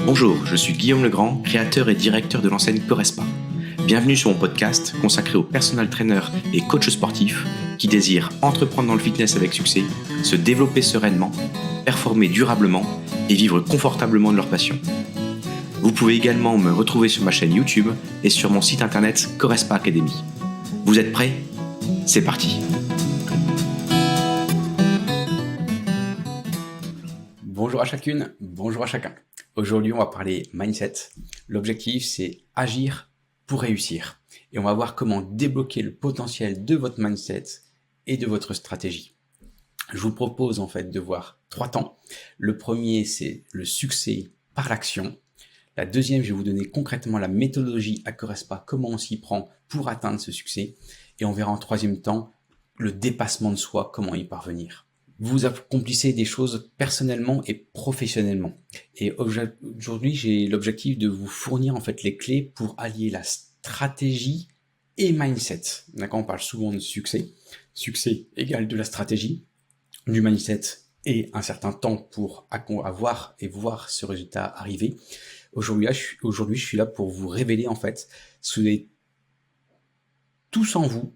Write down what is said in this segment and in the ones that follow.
Bonjour, je suis Guillaume Legrand, créateur et directeur de l'enseigne Corespa. Bienvenue sur mon podcast consacré aux personal trainers et coachs sportifs qui désirent entreprendre dans le fitness avec succès, se développer sereinement, performer durablement et vivre confortablement de leur passion. Vous pouvez également me retrouver sur ma chaîne YouTube et sur mon site internet Corespa Academy. Vous êtes prêts ? C'est parti ! Bonjour à chacune, bonjour à chacun. Aujourd'hui, on va parler mindset. L'objectif, c'est agir pour réussir. Et on va voir comment débloquer le potentiel de votre mindset et de votre stratégie. Je vous propose en fait de voir 3 temps. Le premier, c'est le succès par l'action. La deuxième, je vais vous donner concrètement la méthodologie à Corespa, comment on s'y prend pour atteindre ce succès. Et on verra en troisième temps le dépassement de soi, comment y parvenir. Vous accomplissez des choses personnellement et professionnellement. Et aujourd'hui, j'ai l'objectif de vous fournir en fait les clés pour allier la stratégie et mindset. D'accord, on parle souvent de succès. Succès égale de la stratégie, du mindset et un certain temps pour avoir et voir ce résultat arriver. Aujourd'hui, je suis là pour vous révéler en fait ce que vous avez tous en vous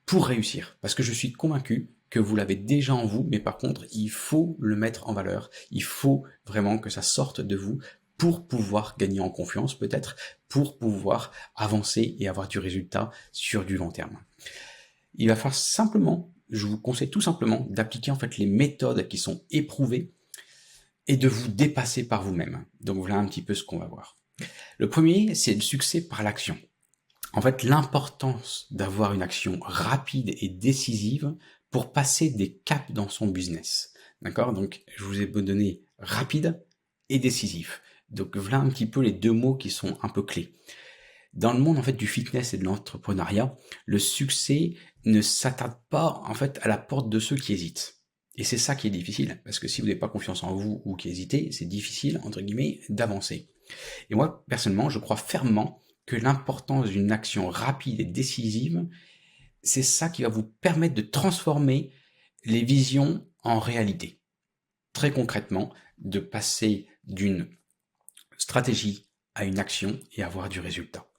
pour réussir. Parce que je suis convaincu que vous l'avez déjà en vous, mais par contre, il faut le mettre en valeur. Il faut vraiment que ça sorte de vous pour pouvoir gagner en confiance, peut-être, pour pouvoir avancer et avoir du résultat sur du long terme. Il va falloir simplement, je vous conseille tout simplement d'appliquer en fait les méthodes qui sont éprouvées et de vous dépasser par vous-même. Donc voilà un petit peu ce qu'on va voir. Le premier, c'est le succès par l'action. En fait, l'importance d'avoir une action rapide et décisive pour passer des caps dans son business. D'accord ? Donc, je vous ai donné rapide et décisif. Donc, voilà un petit peu les deux mots qui sont un peu clés. Dans le monde en fait du fitness et de l'entrepreneuriat, le succès ne s'attarde pas en fait à la porte de ceux qui hésitent. Et c'est ça qui est difficile, parce que si vous n'avez pas confiance en vous ou qui hésitez, c'est difficile, entre guillemets, d'avancer. Et moi, personnellement, je crois fermement que l'importance d'une action rapide et décisive, c'est ça qui va vous permettre de transformer les visions en réalité. Très concrètement, de passer d'une stratégie à une action et avoir du résultat.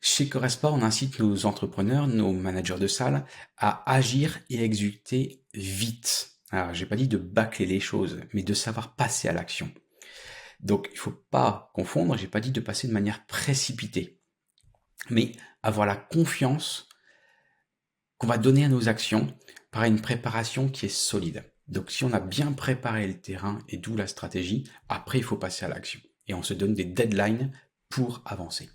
Chez Corespa, on incite nos entrepreneurs, nos managers de salle à agir et exécuter vite. Alors, j'ai pas dit de bâcler les choses, mais de savoir passer à l'action. Donc, il faut pas confondre, j'ai pas dit de passer de manière précipitée, mais avoir la confiance qu'on va donner à nos actions par une préparation qui est solide. Donc, si on a bien préparé le terrain et d'où la stratégie, après, il faut passer à l'action. Et on se donne des deadlines pour avancer.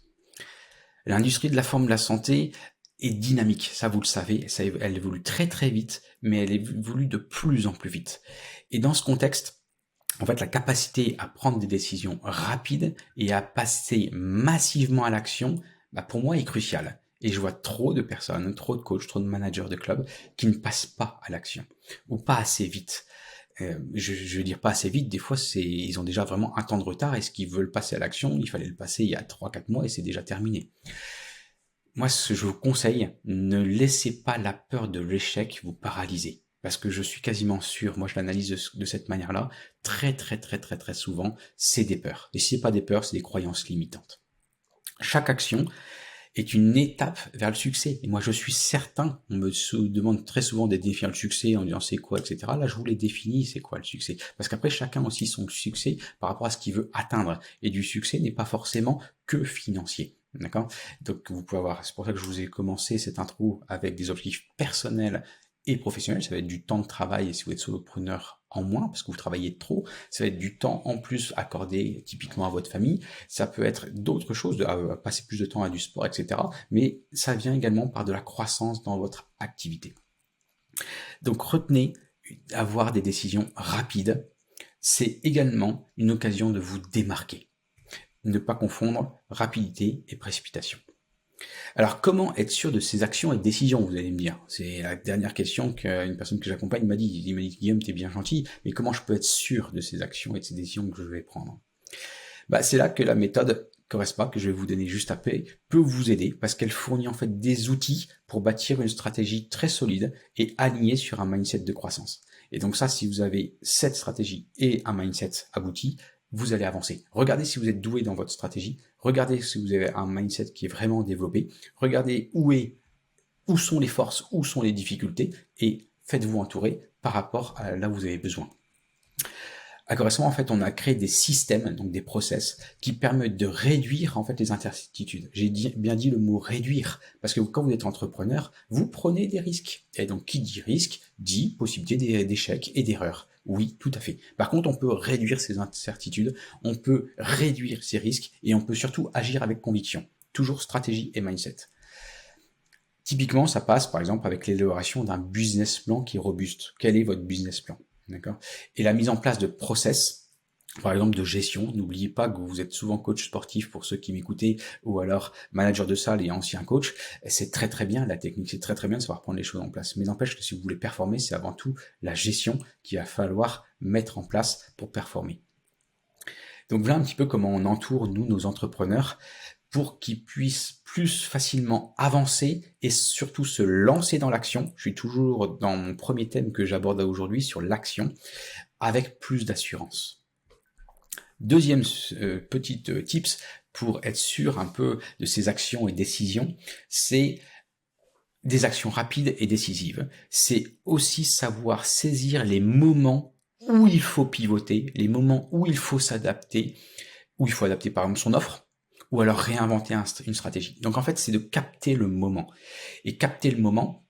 L'industrie de la forme de la santé est dynamique, ça vous le savez, elle évolue très très vite, mais elle évolue de plus en plus vite. Et dans ce contexte, en fait, la capacité à prendre des décisions rapides et à passer massivement à l'action, pour moi, est cruciale. Et je vois trop de personnes, trop de coachs, trop de managers de clubs qui ne passent pas à l'action, ou pas assez vite. Je veux dire pas assez vite, des fois ils ont déjà vraiment un temps de retard, et ce qu'ils veulent passer à l'action, il fallait le passer il y a 3-4 mois et c'est déjà terminé. Moi, ce que je vous conseille, ne laissez pas la peur de l'échec vous paralyser. Parce que je suis quasiment sûr, moi je l'analyse de cette manière-là, très souvent, c'est des peurs. Et si c'est pas des peurs, c'est des croyances limitantes. Chaque action est une étape vers le succès. Et moi je suis certain, on me demande très souvent de définir le succès en disant c'est quoi, etc. Là je vous l'ai défini, c'est quoi le succès. Parce qu'après chacun aussi son succès par rapport à ce qu'il veut atteindre. Et du succès n'est pas forcément que financier. D'accord ? Donc vous pouvez avoir, c'est pour ça que je vous ai commencé cette intro avec des objectifs personnels et professionnel, ça va être du temps de travail, et si vous êtes solopreneur en moins parce que vous travaillez trop, ça va être du temps en plus accordé typiquement à votre famille, ça peut être d'autres choses, à passer plus de temps à du sport, etc. Mais ça vient également par de la croissance dans votre activité. Donc retenez, avoir des décisions rapides, c'est également une occasion de vous démarquer. Ne pas confondre rapidité et précipitation. Alors, comment être sûr de ses actions et décisions, vous allez me dire? C'est la dernière question qu'une personne que j'accompagne m'a dit. Il m'a dit, Guillaume, t'es bien gentil, mais comment je peux être sûr de ces actions et de ces décisions que je vais prendre? C'est là que la méthode Corespa, que je vais vous donner juste après, peut vous aider parce qu'elle fournit en fait des outils pour bâtir une stratégie très solide et alignée sur un mindset de croissance. Et donc ça, si vous avez cette stratégie et un mindset abouti, vous allez avancer. Regardez si vous êtes doué dans votre stratégie, regardez si vous avez un mindset qui est vraiment développé, regardez où sont les forces, où sont les difficultés et faites-vous entourer par rapport à là où vous avez besoin. À Corespa, en fait, on a créé des systèmes, donc des process, qui permettent de réduire en fait les incertitudes. J'ai bien dit le mot réduire, parce que quand vous êtes entrepreneur, vous prenez des risques. Et donc, qui dit risque, dit possibilité d'échecs et d'erreurs. Oui, tout à fait. Par contre, on peut réduire ces incertitudes, on peut réduire ces risques, et on peut surtout agir avec conviction. Toujours stratégie et mindset. Typiquement, ça passe, par exemple, avec l'élaboration d'un business plan qui est robuste. Quel est votre business plan ? D'accord ? Et la mise en place de process, par exemple de gestion. N'oubliez pas que vous êtes souvent coach sportif pour ceux qui m'écoutaient, ou alors manager de salle et ancien coach. C'est très très bien la technique, c'est très très bien de savoir prendre les choses en place. Mais n'empêche que si vous voulez performer, c'est avant tout la gestion qu'il va falloir mettre en place pour performer. Donc voilà un petit peu comment on entoure nous nos entrepreneurs pour qu'ils puissent plus facilement avancer et surtout se lancer dans l'action. Je suis toujours dans mon premier thème que j'aborde aujourd'hui sur l'action, avec plus d'assurance. Deuxième petite tips pour être sûr un peu de ces actions et décisions, c'est des actions rapides et décisives. C'est aussi savoir saisir les moments où il faut pivoter, les moments où il faut s'adapter, où il faut adapter par exemple son offre, ou alors réinventer une stratégie. Donc en fait, c'est de capter le moment. Et capter le moment,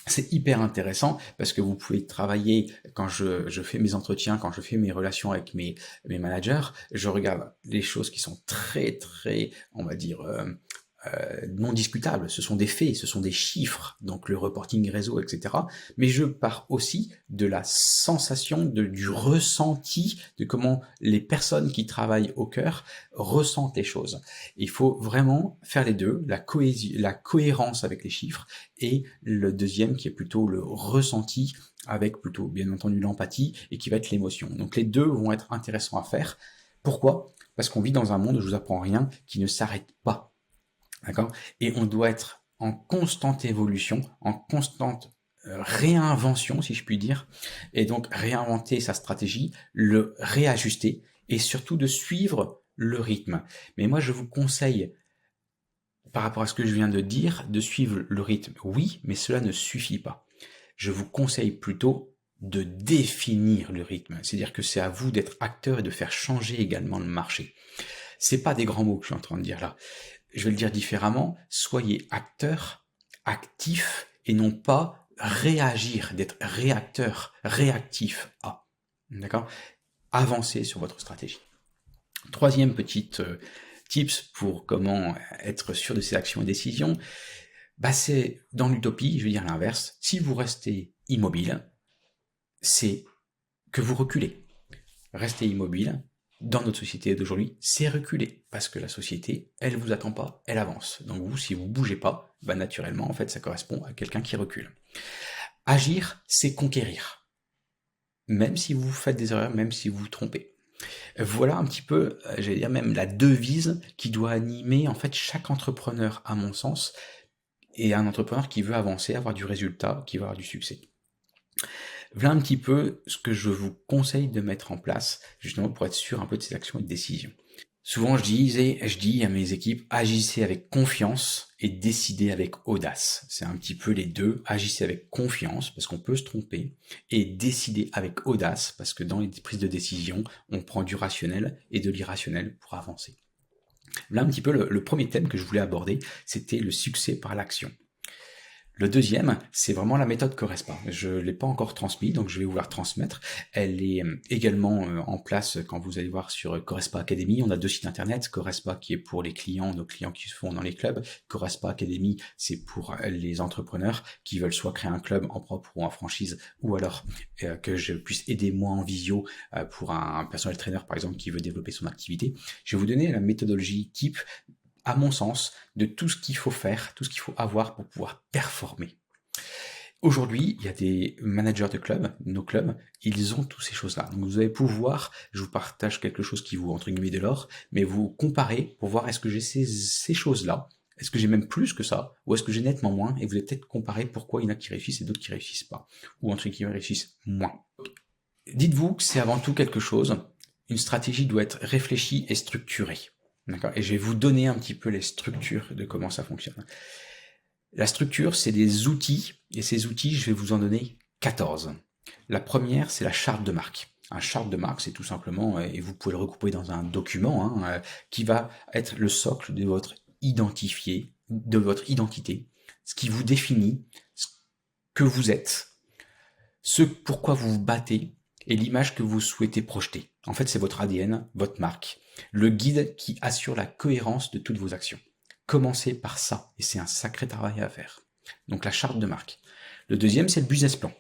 c'est hyper intéressant parce que vous pouvez travailler, quand je fais mes entretiens, quand je fais mes relations avec mes managers, je regarde les choses qui sont très, très, on va dire, non discutables. Ce sont des faits, ce sont des chiffres, donc le reporting réseau, etc. Mais je pars aussi de la sensation, du ressenti, de comment les personnes qui travaillent au cœur ressentent les choses. Il faut vraiment faire les deux, la cohérence avec les chiffres, et le deuxième qui est plutôt le ressenti, avec plutôt bien entendu l'empathie, et qui va être l'émotion. Donc les deux vont être intéressants à faire. Pourquoi ? Parce qu'on vit dans un monde, je vous apprends rien, qui ne s'arrête pas. D'accord ? Et on doit être en constante évolution, en constante réinvention, si je puis dire, et donc réinventer sa stratégie, le réajuster, et surtout de suivre le rythme. Mais moi, je vous conseille, par rapport à ce que je viens de dire, de suivre le rythme. Oui, mais cela ne suffit pas. Je vous conseille plutôt de définir le rythme. C'est-à-dire que c'est à vous d'être acteur et de faire changer également le marché. C'est pas des grands mots que je suis en train de dire là. Je vais le dire différemment, soyez acteur, actif, et non pas réagir, d'être réacteur, réactif à. D'accord ? Avancez sur votre stratégie. Troisième petite tips pour comment être sûr de ses actions et décisions, c'est dans l'utopie, je vais dire l'inverse. Si vous restez immobile, c'est que vous reculez. Restez immobile. Dans notre société d'aujourd'hui, c'est reculer, parce que la société, elle vous attend pas, elle avance. Donc vous, si vous bougez pas, naturellement, en fait, ça correspond à quelqu'un qui recule. Agir, c'est conquérir. Même si vous faites des erreurs, même si vous vous trompez. Voilà un petit peu, j'allais dire même la devise qui doit animer, en fait, chaque entrepreneur, à mon sens, et un entrepreneur qui veut avancer, avoir du résultat, qui veut avoir du succès. Voilà un petit peu ce que je vous conseille de mettre en place, justement pour être sûr un peu de ces actions et de décisions. Souvent je dis à mes équipes, agissez avec confiance et décidez avec audace. C'est un petit peu les deux, agissez avec confiance parce qu'on peut se tromper, et décidez avec audace parce que dans les prises de décision, on prend du rationnel et de l'irrationnel pour avancer. Là un petit peu le premier thème que je voulais aborder, c'était le succès par l'action. Le deuxième, c'est vraiment la méthode Corespa. Je ne l'ai pas encore transmise, donc je vais vous la transmettre. Elle est également en place quand vous allez voir sur Corespa Academy. On a 2 sites internet. Corespa qui est pour les clients, nos clients qui se font dans les clubs. Corespa Academy, c'est pour les entrepreneurs qui veulent soit créer un club en propre ou en franchise, ou alors que je puisse aider moi en visio pour un personal trainer par exemple qui veut développer son activité. Je vais vous donner la méthodologie type, à mon sens, de tout ce qu'il faut faire, tout ce qu'il faut avoir pour pouvoir performer. Aujourd'hui, il y a des managers de clubs, nos clubs, ils ont toutes ces choses-là. Donc vous allez pouvoir, je vous partage quelque chose qui vous, entre guillemets, de l'or, mais vous comparez pour voir est-ce que j'ai ces choses-là, est-ce que j'ai même plus que ça, ou est-ce que j'ai nettement moins, et vous allez peut-être comparer pourquoi il y en a qui réussissent et d'autres qui réussissent pas, ou entre guillemets réussissent moins. Dites-vous que c'est avant tout quelque chose, une stratégie doit être réfléchie et structurée. D'accord ? Et je vais vous donner un petit peu les structures de comment ça fonctionne. La structure, c'est des outils, et ces outils, je vais vous en donner 14. La première, c'est la charte de marque. Un charte de marque, c'est tout simplement, et vous pouvez le recouper dans un document, qui va être le socle de votre identité, ce qui vous définit, ce que vous êtes, ce pourquoi vous vous battez, et l'image que vous souhaitez projeter. En fait, c'est votre ADN, votre marque, le guide qui assure la cohérence de toutes vos actions. Commencez par ça, et c'est un sacré travail à faire. Donc la charte de marque. Le deuxième, c'est le business plan.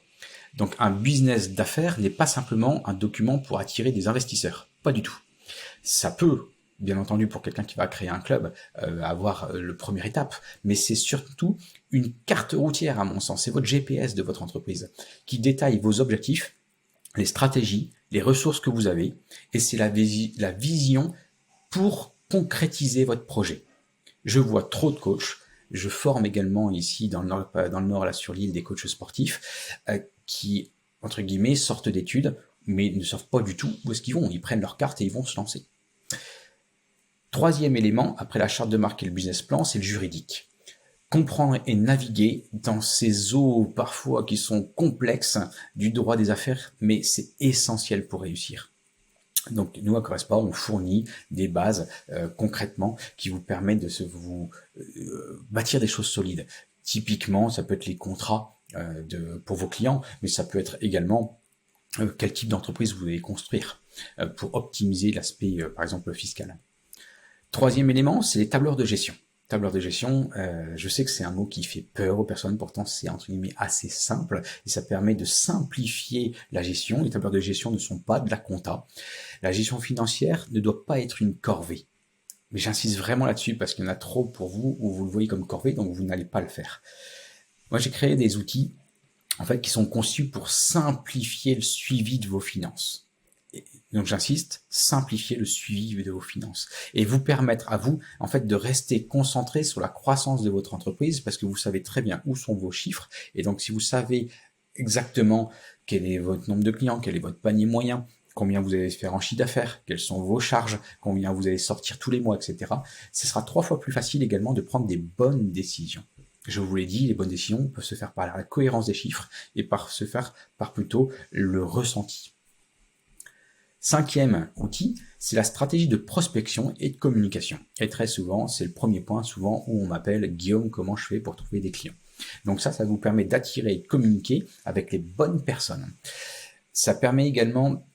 Donc un business d'affaires n'est pas simplement un document pour attirer des investisseurs. Pas du tout. Ça peut, bien entendu, pour quelqu'un qui va créer un club, avoir le première étape, mais c'est surtout une carte routière, à mon sens. C'est votre GPS de votre entreprise qui détaille vos objectifs, les stratégies, les ressources que vous avez, et c'est la vision pour concrétiser votre projet. Je vois trop de coachs. Je forme également ici dans le nord là sur l'île des coachs sportifs qui, entre guillemets, sortent d'études, mais ne savent pas du tout où est-ce qu'ils vont. Ils prennent leur carte et ils vont se lancer. Troisième élément, après la charte de marque et le business plan, c'est le juridique. Comprendre et naviguer dans ces eaux parfois qui sont complexes du droit des affaires, mais c'est essentiel pour réussir. Donc nous à Correspa, on fournit des bases concrètement qui vous permettent de vous bâtir des choses solides. Typiquement, ça peut être les contrats pour vos clients, mais ça peut être également quel type d'entreprise vous allez construire pour optimiser l'aspect, par exemple, fiscal. Troisième élément, c'est les tableurs de gestion. Tableur de gestion, je sais que c'est un mot qui fait peur aux personnes, pourtant c'est entre guillemets assez simple et ça permet de simplifier la gestion. Les tableurs de gestion ne sont pas de la compta. La gestion financière ne doit pas être une corvée. Mais j'insiste vraiment là-dessus parce qu'il y en a trop pour vous où vous le voyez comme corvée, donc vous n'allez pas le faire. Moi, j'ai créé des outils en fait qui sont conçus pour simplifier le suivi de vos finances. Donc j'insiste, simplifier le suivi de vos finances et vous permettre à vous en fait de rester concentré sur la croissance de votre entreprise parce que vous savez très bien où sont vos chiffres et donc si vous savez exactement quel est votre nombre de clients, quel est votre panier moyen, combien vous allez faire en chiffre d'affaires, quelles sont vos charges, combien vous allez sortir tous les mois, etc. Ce sera 3 fois plus facile également de prendre des bonnes décisions. Je vous l'ai dit, les bonnes décisions peuvent se faire par la cohérence des chiffres et se faire par plutôt le ressenti. Cinquième outil, c'est la stratégie de prospection et de communication. Et très souvent, c'est le premier point souvent où on m'appelle « Guillaume, comment je fais pour trouver des clients ?» Donc ça vous permet d'attirer et de communiquer avec les bonnes personnes. Ça permet également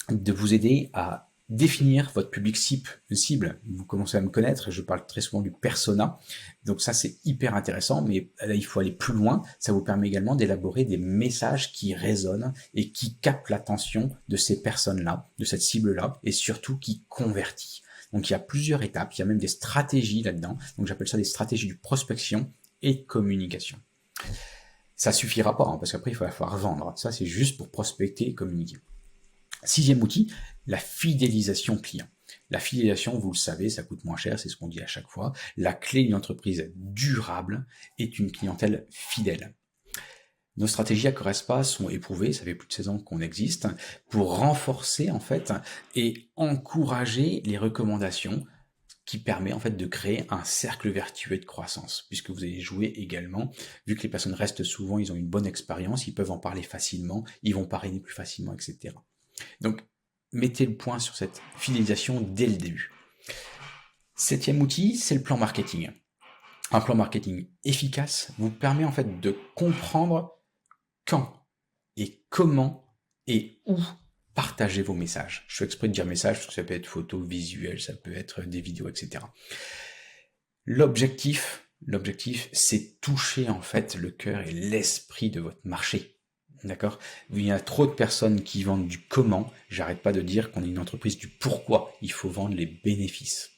de vous aider à définir votre public cible. Vous commencez à me connaître, je parle très souvent du persona. Donc ça, c'est hyper intéressant, mais là, il faut aller plus loin. Ça vous permet également d'élaborer des messages qui résonnent et qui captent l'attention de ces personnes-là, de cette cible-là, et surtout qui convertit. Donc il y a plusieurs étapes, il y a même des stratégies là-dedans. Donc j'appelle ça des stratégies de prospection et de communication. Ça suffira pas, parce qu'après, il va falloir vendre. Ça, c'est juste pour prospecter et communiquer. Sixième outil, la fidélisation client. La fidélisation, vous le savez, ça coûte moins cher, c'est ce qu'on dit à chaque fois. La clé d'une entreprise durable est une clientèle fidèle. Nos stratégies à Correspa sont éprouvées, ça fait plus de 16 ans qu'on existe, pour renforcer en fait et encourager les recommandations qui permet en fait de créer un cercle vertueux de croissance, puisque vous allez jouer également, vu que les personnes restent souvent, ils ont une bonne expérience, ils peuvent en parler facilement, ils vont parrainer plus facilement, etc. Donc, mettez le point sur cette fidélisation dès le début. Septième outil, c'est le plan marketing. Un plan marketing efficace vous permet en fait de comprendre quand et comment et où partager vos messages. Je fais exprès de dire message parce que ça peut être photo, visuel, ça peut être des vidéos, etc. L'objectif, c'est toucher en fait le cœur et l'esprit de votre marché. D'accord ? Il y a trop de personnes qui vendent du comment. J'arrête pas de dire qu'on est une entreprise du pourquoi. Il faut vendre les bénéfices.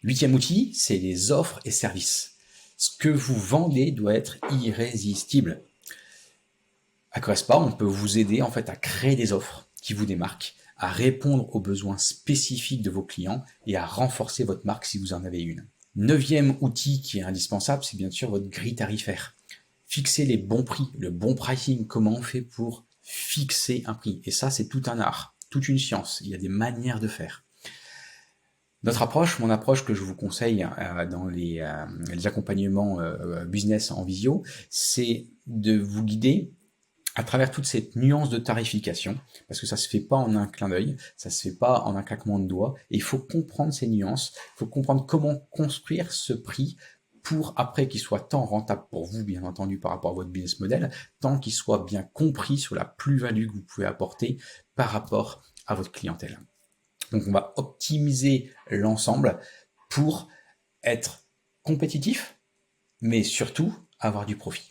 Huitième outil, c'est les offres et services. Ce que vous vendez doit être irrésistible. À Correspa, on peut vous aider en fait à créer des offres qui vous démarquent, à répondre aux besoins spécifiques de vos clients et à renforcer votre marque si vous en avez une. 9e outil qui est indispensable, c'est bien sûr votre grille tarifaire. Fixer les bons prix, le bon pricing, comment on fait pour fixer un prix. Et ça, c'est tout un art, toute une science. Il y a des manières de faire. Notre approche, mon approche que je vous conseille dans les accompagnements business en visio, c'est de vous guider à travers toute cette nuance de tarification, parce que ça se fait pas en un clin d'œil, ça se fait pas en un claquement de doigts, et il faut comprendre ces nuances, il faut comprendre comment construire ce prix pour après qu'il soit tant rentable pour vous, bien entendu, par rapport à votre business model, tant qu'il soit bien compris sur la plus-value que vous pouvez apporter par rapport à votre clientèle. Donc on va optimiser l'ensemble pour être compétitif, mais surtout avoir du profit.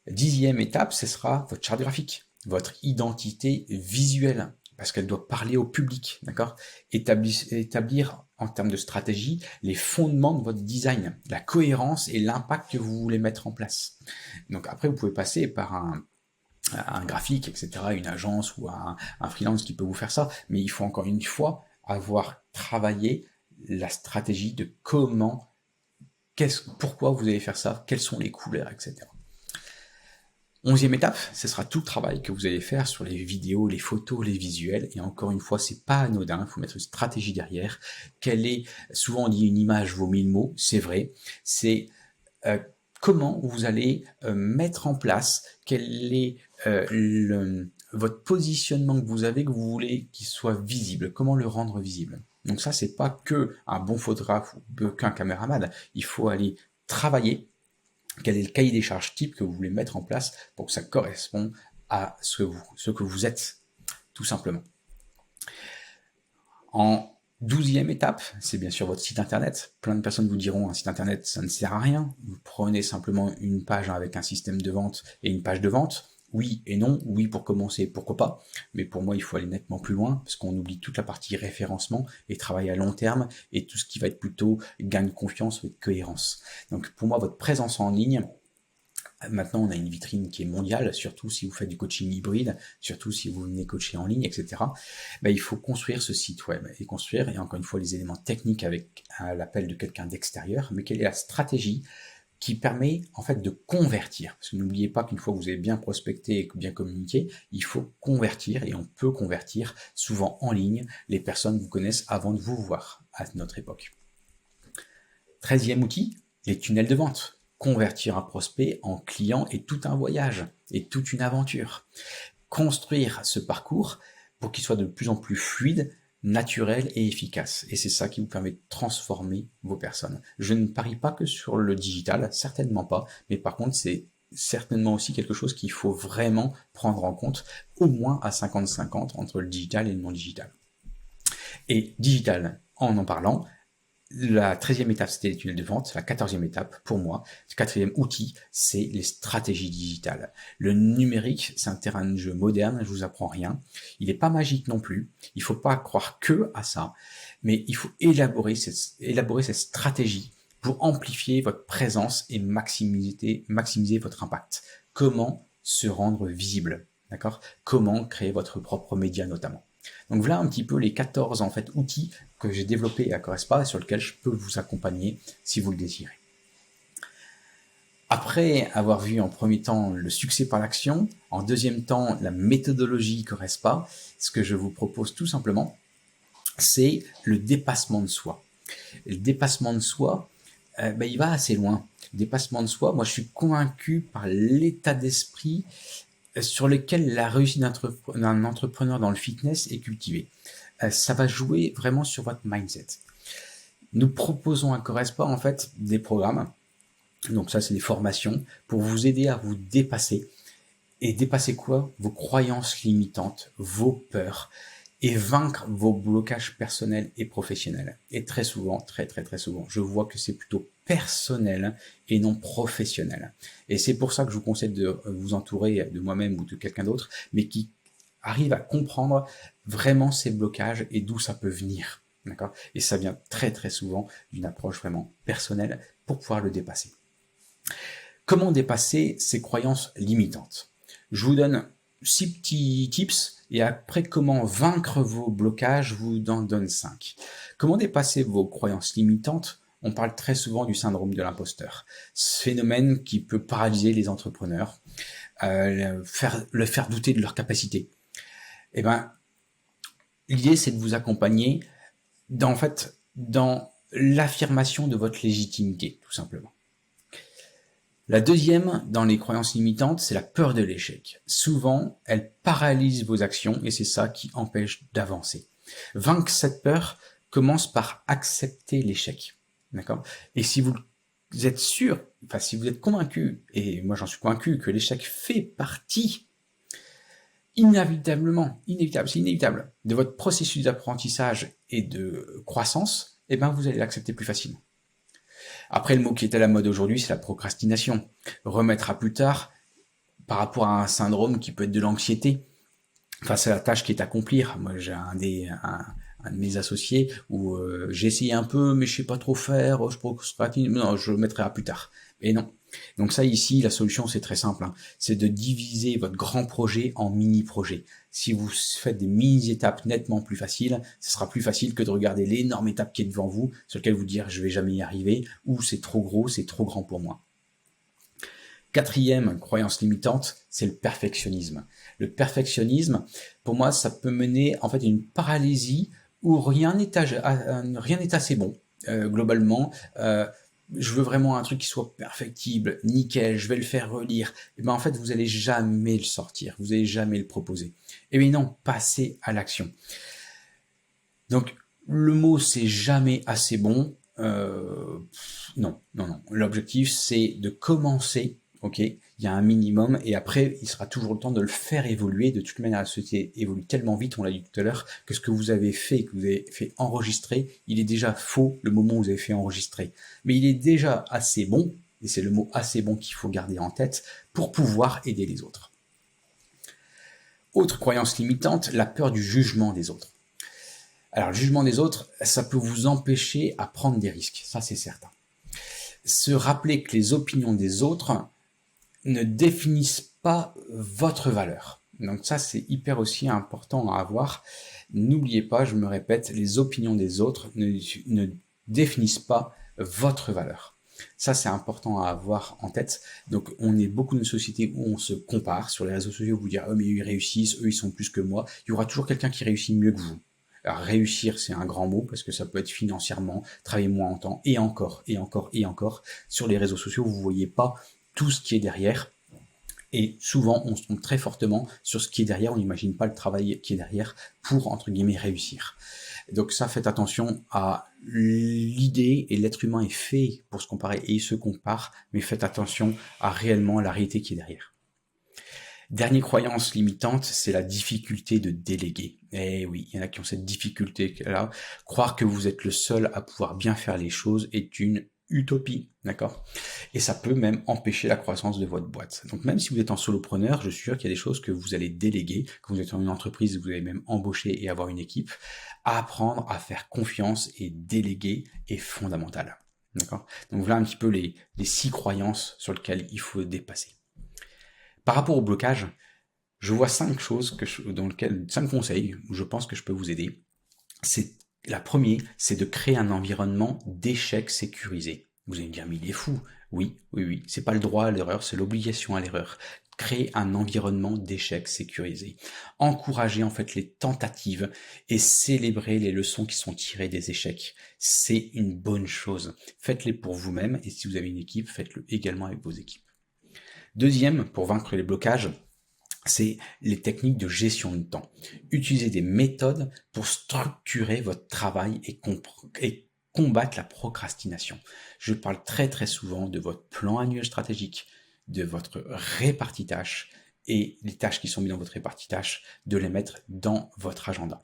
10e étape, ce sera votre charte graphique, votre identité visuelle, parce qu'elle doit parler au public, d'accord ? Établir en termes de stratégie les fondements de votre design, la cohérence et l'impact que vous voulez mettre en place. Donc après, vous pouvez passer par un graphique, etc., une agence ou un freelance qui peut vous faire ça, mais il faut encore une fois avoir travaillé la stratégie de pourquoi vous allez faire ça, quelles sont les couleurs, etc. 11e étape, ce sera tout le travail que vous allez faire sur les vidéos, les photos, les visuels. Et encore une fois, c'est pas anodin, il faut mettre une stratégie derrière. Souvent on dit une image vaut 1000 mots, c'est vrai. C'est comment vous allez mettre en place, quel est votre positionnement que vous voulez qu'il soit visible, comment le rendre visible. Donc ça, c'est pas que un bon photographe ou qu'un caméraman. Il faut aller travailler. Quel est le cahier des charges type que vous voulez mettre en place pour que ça corresponde à ce que vous êtes, tout simplement. En 12e étape, c'est bien sûr votre site internet. Plein de personnes vous diront un site internet, ça ne sert à rien. Vous prenez simplement une page avec un système de vente et une page de vente. Oui et non, oui pour commencer, pourquoi pas, mais pour moi il faut aller nettement plus loin parce qu'on oublie toute la partie référencement et travail à long terme et tout ce qui va être plutôt gain de confiance ou de cohérence. Donc pour moi votre présence en ligne, maintenant on a une vitrine qui est mondiale, surtout si vous faites du coaching hybride, surtout si vous venez coacher en ligne, etc. Il faut construire ce site web et construire, et encore une fois les éléments techniques avec l'appel de quelqu'un d'extérieur, mais quelle est la stratégie qui permet en fait de convertir. Parce que n'oubliez pas qu'une fois que vous avez bien prospecté et bien communiqué, il faut convertir, et on peut convertir souvent en ligne. Les personnes vous connaissent avant de vous voir à notre époque. 13e outil, les tunnels de vente. Convertir un prospect en client est tout un voyage et toute une aventure. Construire ce parcours pour qu'il soit de plus en plus fluide, naturel et efficace. Et c'est ça qui vous permet de transformer vos personnes. Je ne parie pas que sur le digital, certainement pas, mais par contre, c'est certainement aussi quelque chose qu'il faut vraiment prendre en compte, au moins à 50-50 entre le digital et le non digital. Et digital, en parlant, la 13e étape, c'était les tunnels de vente. La 14e étape, pour moi, le 4e outil, c'est les stratégies digitales. Le numérique, c'est un terrain de jeu moderne, je vous apprends rien. Il n'est pas magique non plus. Il faut pas croire que à ça. Mais il faut élaborer cette stratégie pour amplifier votre présence et maximiser votre impact. Comment se rendre visible, d'accord ? Comment créer votre propre média notamment. Donc voilà un petit peu les 14 outils que j'ai développés à Correspa et sur lesquels je peux vous accompagner si vous le désirez. Après avoir vu en premier temps le succès par l'action, en deuxième temps la méthodologie Correspa, ce que je vous propose tout simplement, c'est le dépassement de soi. Le dépassement de soi, il va assez loin. Le dépassement de soi, moi je suis convaincu par l'état d'esprit sur lequel la réussite d'un entrepreneur dans le fitness est cultivée. Ça va jouer vraiment sur votre mindset. Nous proposons à Correspa en fait des programmes, donc ça c'est des formations, pour vous aider à vous dépasser. Et dépasser quoi ? Vos croyances limitantes, vos peurs, et vaincre vos blocages personnels et professionnels. Et très souvent, très souvent, je vois que c'est plutôt personnel et non professionnel. Et c'est pour ça que je vous conseille de vous entourer de moi-même ou de quelqu'un d'autre, mais qui arrive à comprendre vraiment ces blocages et d'où ça peut venir. D'accord ? Et ça vient très souvent d'une approche vraiment personnelle pour pouvoir le dépasser. Comment dépasser ces croyances limitantes? Je vous donne 6 petits tips et après comment vaincre vos blocages, je vous en donne 5. Comment dépasser vos croyances limitantes? On parle très souvent du syndrome de l'imposteur. Ce phénomène qui peut paralyser les entrepreneurs, le faire douter de leurs capacités. Eh ben, l'idée c'est de vous accompagner dans l'affirmation de votre légitimité, tout simplement. La deuxième, dans les croyances limitantes, c'est la peur de l'échec. Souvent, elle paralyse vos actions et c'est ça qui empêche d'avancer. Vaincre cette peur commence par accepter l'échec. D'accord? Et si vous êtes sûr, si vous êtes convaincu, et moi j'en suis convaincu, que l'échec fait partie c'est inévitable, de votre processus d'apprentissage et de croissance, eh ben vous allez l'accepter plus facilement. Après, le mot qui est à la mode aujourd'hui, c'est la procrastination. Remettre à plus tard par rapport à un syndrome qui peut être de l'anxiété face à la tâche qui est à accomplir. Moi, j'ai un de mes associés où j'ai essayé un peu, mais je sais pas trop faire, je procrastine, non, je le mettrai à plus tard. Et non. Donc ça, ici, la solution, c'est très simple. C'est de diviser votre grand projet en mini-projets. Si vous faites des mini-étapes nettement plus faciles, ce sera plus facile que de regarder l'énorme étape qui est devant vous, sur laquelle vous dire je vais jamais y arriver, ou c'est trop gros, c'est trop grand pour moi. Quatrième croyance limitante, c'est le perfectionnisme. Le perfectionnisme, pour moi, ça peut mener en fait à une paralysie où rien n'est assez bon. Globalement, je veux vraiment un truc qui soit perfectible, nickel, je vais le faire relire. Et ben en fait, vous allez jamais le sortir, vous allez jamais le proposer. Et bien non, passez à l'action. Donc le mot c'est jamais assez bon. Non. L'objectif c'est de commencer. Ok, il y a un minimum et après il sera toujours le temps de le faire évoluer. De toute manière, la société évolue tellement vite, on l'a dit tout à l'heure, que ce que vous avez fait, enregistrer, il est déjà faux le moment où vous avez fait enregistrer. Mais il est déjà assez bon, et c'est le mot assez bon qu'il faut garder en tête pour pouvoir aider les autres. Autre croyance limitante, la peur du jugement des autres. Alors le jugement des autres, ça peut vous empêcher à prendre des risques, ça c'est certain. Se rappeler que les opinions des autres ne définissent pas votre valeur. Donc ça, c'est hyper aussi important à avoir. N'oubliez pas, je me répète, les opinions des autres ne définissent pas votre valeur. Ça, c'est important à avoir en tête. Donc, on est beaucoup d'une société où on se compare sur les réseaux sociaux, vous dire, mais ils réussissent, eux, ils sont plus que moi. Il y aura toujours quelqu'un qui réussit mieux que vous. Alors, réussir, c'est un grand mot parce que ça peut être financièrement, travailler moins en temps et encore. Sur les réseaux sociaux, vous voyez pas tout ce qui est derrière. Et souvent, on se trompe très fortement sur ce qui est derrière. On n'imagine pas le travail qui est derrière pour, entre guillemets, réussir. Donc ça, faites attention à l'idée, et l'être humain est fait pour se comparer et il se compare, mais faites attention à réellement la réalité qui est derrière. Dernière croyance limitante, c'est la difficulté de déléguer. Eh oui, il y en a qui ont cette difficulté-là. Croire que vous êtes le seul à pouvoir bien faire les choses est une utopie, d'accord? Et ça peut même empêcher la croissance de votre boîte. Donc même si vous êtes en solopreneur, je suis sûr qu'il y a des choses que vous allez déléguer, que vous êtes en une entreprise, vous allez même embaucher et avoir une équipe. Apprendre à faire confiance et déléguer est fondamental, d'accord? Donc voilà un petit peu les 6 croyances sur lesquelles il faut dépasser. Par rapport au blocage, je vois 5 choses 5 conseils où je pense que je peux vous aider. La première, c'est de créer un environnement d'échec sécurisé. Vous allez me dire, mais il est fou. Oui. C'est pas le droit à l'erreur, c'est l'obligation à l'erreur. Créer un environnement d'échec sécurisé. Encourager en fait les tentatives et célébrer les leçons qui sont tirées des échecs. C'est une bonne chose. Faites-les pour vous-même et si vous avez une équipe, faites-le également avec vos équipes. Deuxième, pour vaincre les blocages, c'est les techniques de gestion du temps. Utilisez des méthodes pour structurer votre travail et combattre la procrastination. Je parle très très souvent de votre plan annuel stratégique, de votre répartie tâches et les tâches qui sont mises dans votre répartie tâches, de les mettre dans votre agenda.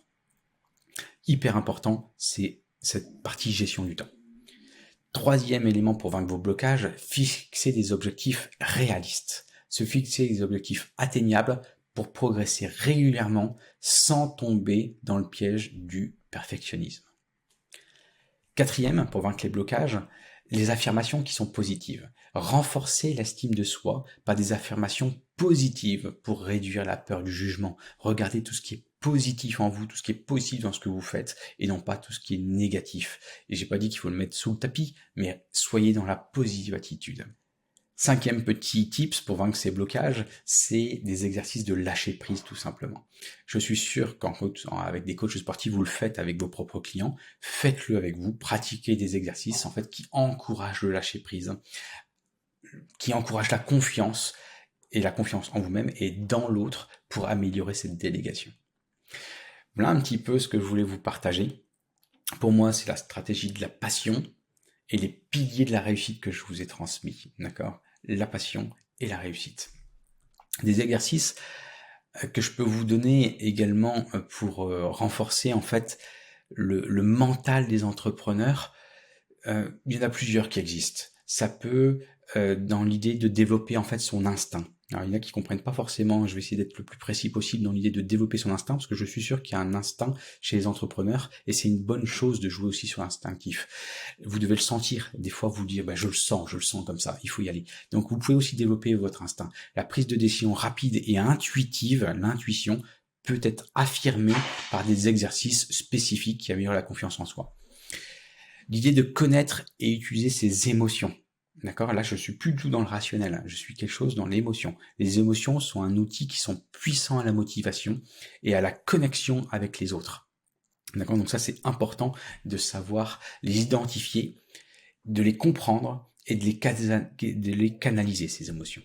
Hyper important, c'est cette partie gestion du temps. Troisième élément pour vaincre vos blocages, fixer des objectifs réalistes. Se fixer des objectifs atteignables pour progresser régulièrement sans tomber dans le piège du perfectionnisme. Quatrième, pour vaincre les blocages, les affirmations qui sont positives. Renforcez l'estime de soi par des affirmations positives pour réduire la peur du jugement. Regardez tout ce qui est positif en vous, tout ce qui est positif dans ce que vous faites et non pas tout ce qui est négatif. Et j'ai pas dit qu'il faut le mettre sous le tapis, mais soyez dans la positive attitude. 5e petit tips pour vaincre ces blocages, c'est des exercices de lâcher prise tout simplement. Je suis sûr qu'avec des coachs sportifs, vous le faites avec vos propres clients, faites-le avec vous, pratiquez des exercices en fait qui encouragent le lâcher prise, qui encouragent la confiance et la confiance en vous-même et dans l'autre pour améliorer cette délégation. Voilà un petit peu ce que je voulais vous partager. Pour moi, c'est la stratégie de la passion et les piliers de la réussite que je vous ai transmis, d'accord ? La passion et la réussite. Des exercices que je peux vous donner également pour renforcer en fait le mental des entrepreneurs. Il y en a plusieurs qui existent. Ça peut dans l'idée de développer en fait son instinct. Alors il y en a qui comprennent pas forcément, je vais essayer d'être le plus précis possible dans l'idée de développer son instinct, parce que je suis sûr qu'il y a un instinct chez les entrepreneurs, et c'est une bonne chose de jouer aussi sur l'instinctif. Vous devez le sentir, des fois vous dire, je le sens comme ça, il faut y aller. Donc vous pouvez aussi développer votre instinct. La prise de décision rapide et intuitive, l'intuition, peut être affirmée par des exercices spécifiques qui améliorent la confiance en soi. L'idée de connaître et utiliser ses émotions. D'accord ? Là, je suis plus du tout dans le rationnel. Je suis quelque chose dans l'émotion. Les émotions sont un outil qui sont puissants à la motivation et à la connexion avec les autres. D'accord ? Donc ça, c'est important de savoir les identifier, de les comprendre et de les canaliser, ces émotions.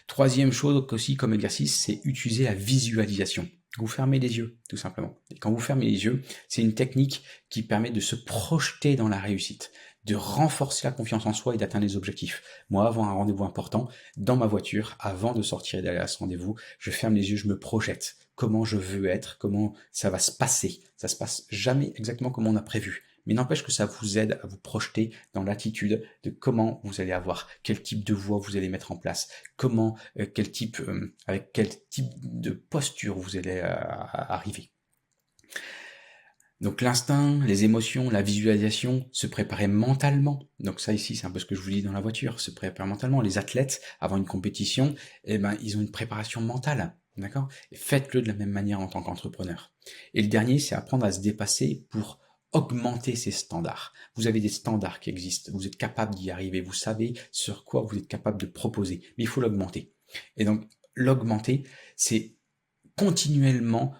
3e chose aussi comme exercice, c'est utiliser la visualisation. Vous fermez les yeux, tout simplement. Et quand vous fermez les yeux, c'est une technique qui permet de se projeter dans la réussite, de renforcer la confiance en soi et d'atteindre les objectifs. Moi, avant un rendez-vous important, dans ma voiture, avant de sortir et d'aller à ce rendez-vous, je ferme les yeux, je me projette. Comment je veux être, comment ça va se passer. Ça se passe jamais exactement comme on a prévu. Mais n'empêche que ça vous aide à vous projeter dans l'attitude de comment vous allez avoir, quel type de voix vous allez mettre en place, comment, avec quel type de posture vous allez arriver. Donc l'instinct, les émotions, la visualisation, se préparer mentalement. Donc ça ici, c'est un peu ce que je vous dis dans la voiture, se préparer mentalement. Les athlètes, avant une compétition, ils ont une préparation mentale. D'accord ? Et faites-le de la même manière en tant qu'entrepreneur. Et le dernier, c'est apprendre à se dépasser pour augmenter ces standards. Vous avez des standards qui existent, vous êtes capable d'y arriver, vous savez sur quoi vous êtes capable de proposer, mais il faut l'augmenter. Et donc, l'augmenter, c'est continuellement,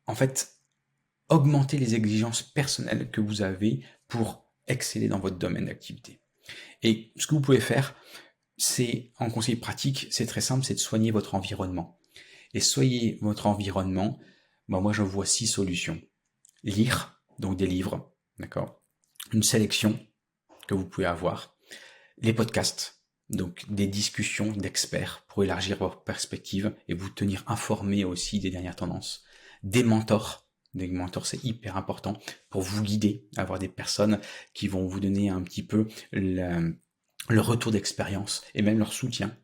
en fait, augmenter les exigences personnelles que vous avez pour exceller dans votre domaine d'activité. Et ce que vous pouvez faire, c'est, en conseil pratique, c'est très simple, c'est de soigner votre environnement. Et soigner votre environnement, moi je vois 6 solutions. Lire, donc des livres, d'accord ? Une sélection que vous pouvez avoir. Les podcasts, donc des discussions d'experts pour élargir votre perspective et vous tenir informé aussi des dernières tendances. Des mentors, c'est hyper important pour vous guider, avoir des personnes qui vont vous donner un petit peu le retour d'expérience et même leur soutien.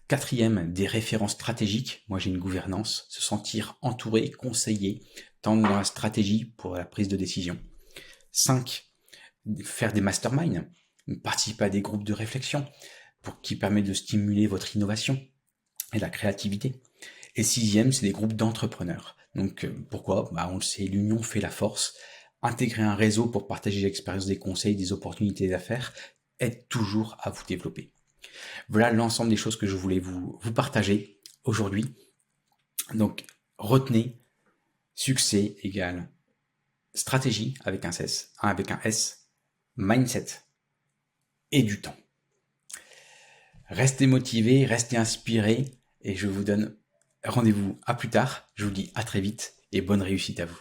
4e, des références stratégiques. Moi, j'ai une gouvernance, se sentir entouré, conseillé, tant dans la stratégie pour la prise de décision. 5, faire des masterminds, participer à des groupes de réflexion qui permettent de stimuler votre innovation et la créativité. Et 6e, c'est des groupes d'entrepreneurs. Donc, pourquoi ? On le sait, l'union fait la force. Intégrer un réseau pour partager l'expérience, des conseils, des opportunités d'affaires aide toujours à vous développer. Voilà l'ensemble des choses que je voulais vous partager aujourd'hui. Donc, retenez, succès égale stratégie avec un S, mindset et du temps. Restez motivés, restez inspirés et je vous donne rendez-vous à plus tard. Je vous dis à très vite et bonne réussite à vous.